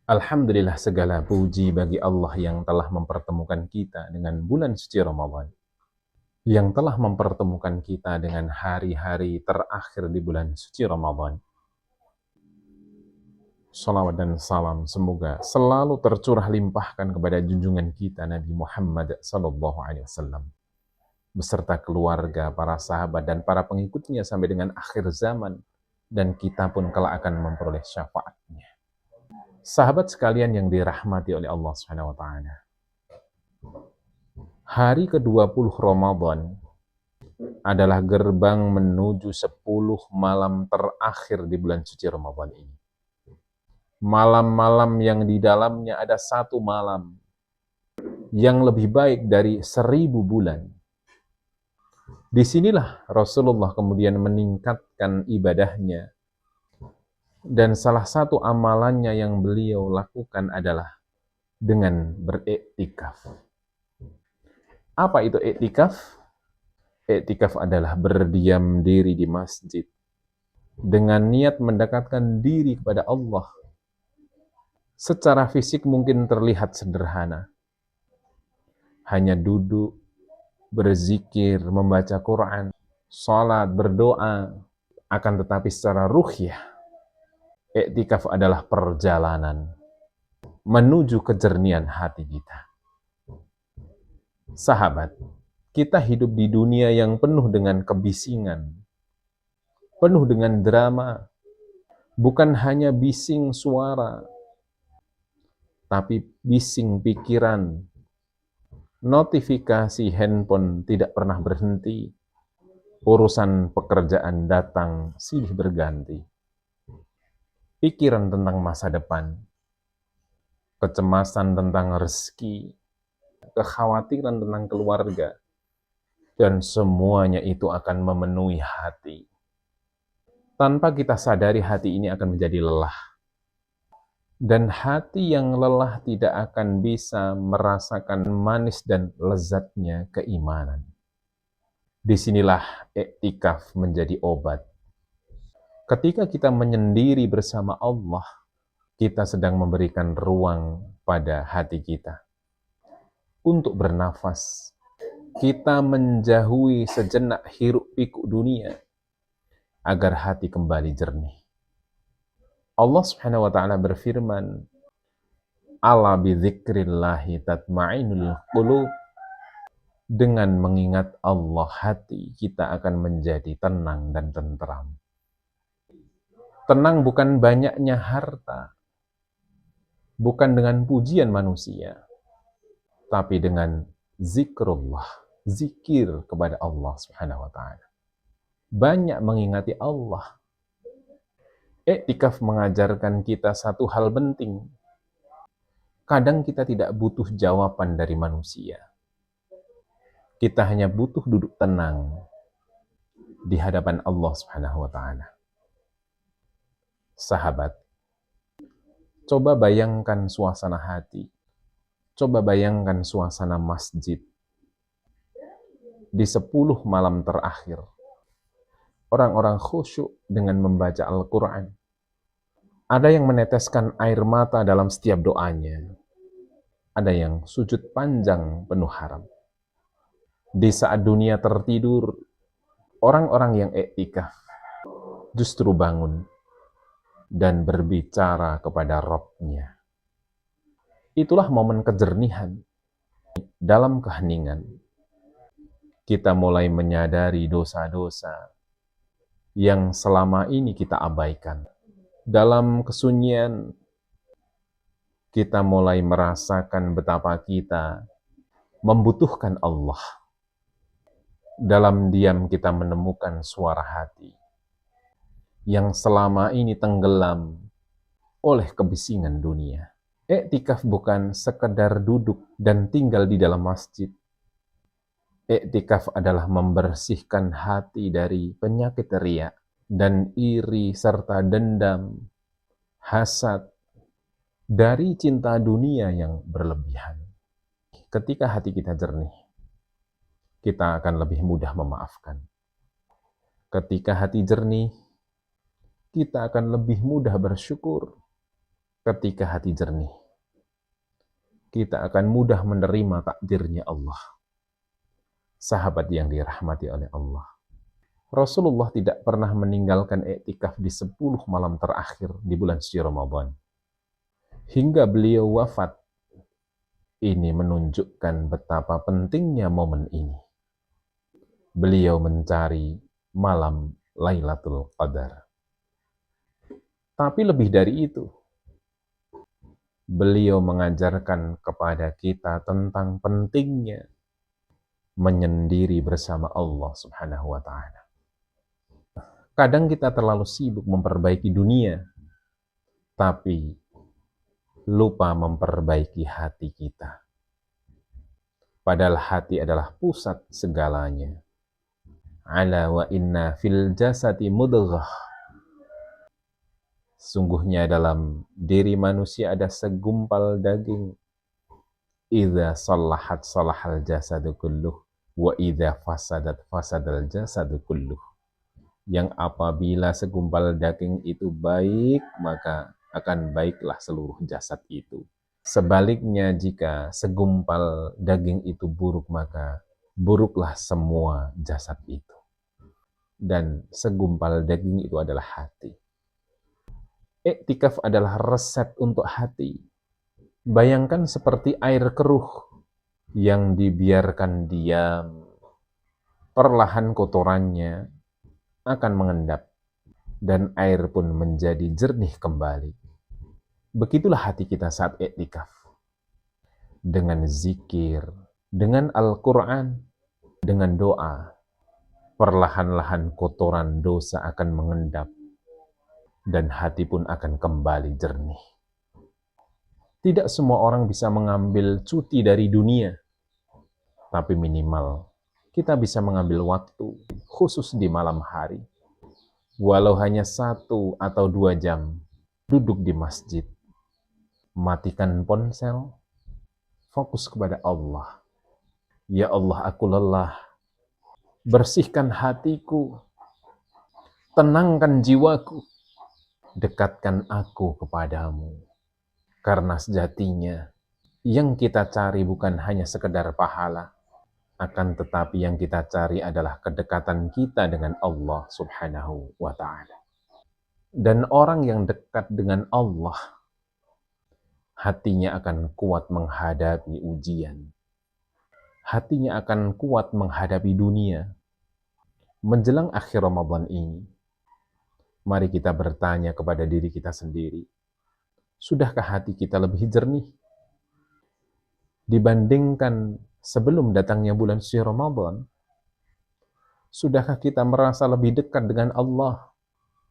Alhamdulillah, segala puji bagi Allah yang telah mempertemukan kita dengan bulan suci Ramadan, yang telah mempertemukan kita dengan hari-hari terakhir di bulan suci Ramadan. Salawat dan salam semoga selalu tercurah limpahkan kepada junjungan kita Nabi Muhammad SAW beserta keluarga, para sahabat dan para pengikutnya sampai dengan akhir zaman, dan kita pun kelak akan memperoleh syafaatnya. Sahabat sekalian yang dirahmati oleh Allah Subhanahu wa taala. Hari ke-20 Ramadan adalah gerbang menuju 10 malam terakhir di bulan suci Ramadan ini. Malam-malam yang di dalamnya ada satu malam yang lebih baik dari 1000 bulan. Disinilah Rasulullah kemudian meningkatkan ibadahnya, dan salah satu amalannya yang beliau lakukan adalah dengan beriktikaf. Apa itu iktikaf? Iktikaf adalah berdiam diri di masjid dengan niat mendekatkan diri kepada Allah. Secara fisik mungkin terlihat sederhana. Hanya duduk, berzikir, membaca Quran, salat, berdoa. Akan tetapi secara ruhiyah, iktikaf adalah perjalanan menuju kejernihan hati kita. Sahabat, kita hidup di dunia yang penuh dengan kebisingan, penuh dengan drama. Bukan hanya bising suara, tapi bising pikiran. Notifikasi handphone tidak pernah berhenti. Urusan pekerjaan datang silih berganti. Pikiran tentang masa depan, kecemasan tentang rezeki, kekhawatiran tentang keluarga, dan semuanya itu akan memenuhi hati. Tanpa kita sadari, hati ini akan menjadi lelah. Dan hati yang lelah tidak akan bisa merasakan manis dan lezatnya keimanan. Disinilah iktikaf menjadi obat. Ketika kita menyendiri bersama Allah, kita sedang memberikan ruang pada hati kita untuk bernafas. Kita menjauhi sejenak hiruk pikuk dunia agar hati kembali jernih. Allah Subhanahu wa taala berfirman, "Ala bidzikrillahi tatma'innul qulub." Dengan mengingat Allah, hati kita akan menjadi tenang dan tentram. Tenang bukan banyaknya harta, bukan dengan pujian manusia, tapi dengan zikrullah, zikir kepada Allah Subhanahu wa taala. Banyak mengingati Allah. Iktikaf mengajarkan kita satu hal penting. Kadang kita tidak butuh jawaban dari manusia. Kita hanya butuh duduk tenang di hadapan Allah Subhanahu wa taala. Sahabat, coba bayangkan suasana hati. Coba bayangkan suasana masjid di 10 malam terakhir. Orang-orang khusyuk dengan membaca Al-Quran. Ada yang meneteskan air mata dalam setiap doanya. Ada yang sujud panjang penuh harap. Di saat dunia tertidur, orang-orang yang iktikaf justru bangun dan berbicara kepada Rabb-Nya. Itulah momen kejernihan. Dalam keheningan, kita mulai menyadari dosa-dosa yang selama ini kita abaikan. Dalam kesunyian, kita mulai merasakan betapa kita membutuhkan Allah. Dalam diam kita menemukan suara hati yang selama ini tenggelam oleh kebisingan dunia. Iktikaf bukan sekedar duduk dan tinggal di dalam masjid. Iktikaf adalah membersihkan hati dari penyakit riya dan iri serta dendam, hasad, dari cinta dunia yang berlebihan. Ketika hati kita jernih, kita akan lebih mudah memaafkan. Ketika hati jernih, kita akan lebih mudah bersyukur. ketika hati jernih, kita akan mudah menerima takdirnya Allah. Sahabat yang dirahmati oleh Allah, Rasulullah tidak pernah meninggalkan iktikaf di 10 malam terakhir di bulan suci Ramadan. Hingga beliau wafat, ini menunjukkan betapa pentingnya momen ini. Beliau mencari malam Lailatul Qadar. Tapi lebih dari itu, beliau mengajarkan kepada kita tentang pentingnya menyendiri bersama Allah Subhanahu wa Ta'ala. Kadang kita terlalu sibuk memperbaiki dunia, tapi lupa memperbaiki hati kita. Padahal hati adalah pusat segalanya. Ala wa inna fil jasati mudghah. Sungguhnya dalam diri manusia ada segumpal daging. Idza salahat salahal jasadu kulluh, wa idza fasadat fasadal jasadu kulluh. Yang apabila segumpal daging itu baik, maka akan baiklah seluruh jasad itu. Sebaliknya, jika segumpal daging itu buruk, maka buruklah semua jasad itu. Dan segumpal daging itu adalah hati. Iktikaf adalah resep untuk hati. Bayangkan seperti air keruh yang dibiarkan diam, perlahan kotorannya akan mengendap, dan air pun menjadi jernih kembali. Begitulah hati kita saat iktikaf. Dengan zikir, dengan Al-Quran, dengan doa, perlahan-lahan kotoran dosa akan mengendap, dan hati pun akan kembali jernih. Tidak semua orang bisa mengambil cuti dari dunia, tapi minimal kita bisa mengambil waktu, khusus di malam hari. Walau hanya 1 atau 2 jam, duduk di masjid, matikan ponsel, fokus kepada Allah. Ya Allah, aku lelah. Bersihkan hatiku, tenangkan jiwaku, dekatkan aku kepadamu. Karena sejatinya, yang kita cari bukan hanya sekedar pahala, akan tetapi yang kita cari adalah kedekatan kita dengan Allah Subhanahu wa Ta'ala. Dan orang yang dekat dengan Allah, hatinya akan kuat menghadapi ujian. Hatinya akan kuat menghadapi dunia. Menjelang akhir Ramadan ini, mari kita bertanya kepada diri kita sendiri, sudahkah hati kita lebih jernih dibandingkan sebelum datangnya bulan suci Ramadan? Sudahkah kita merasa lebih dekat dengan Allah?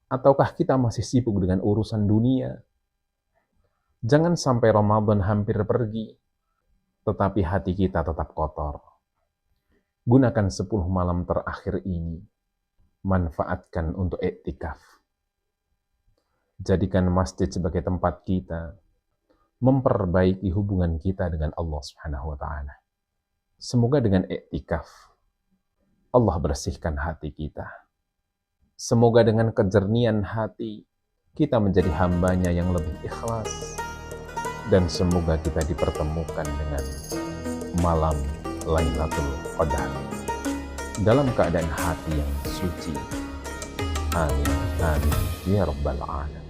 Ataukah kita masih sibuk dengan urusan dunia? Jangan sampai Ramadan hampir pergi, tetapi hati kita tetap kotor. Gunakan 10 malam terakhir ini, manfaatkan untuk iktikaf. Jadikan masjid sebagai tempat kita memperbaiki hubungan kita dengan Allah Subhanahu wa Ta'ala. Semoga dengan iktikaf Allah bersihkan hati kita. Semoga dengan kejernihan hati kita menjadi hambanya yang lebih ikhlas. Dan semoga kita dipertemukan dengan malam Lailatul Qadar dalam keadaan hati yang suci. Amin. Amin. Ya Rabbal Alamin.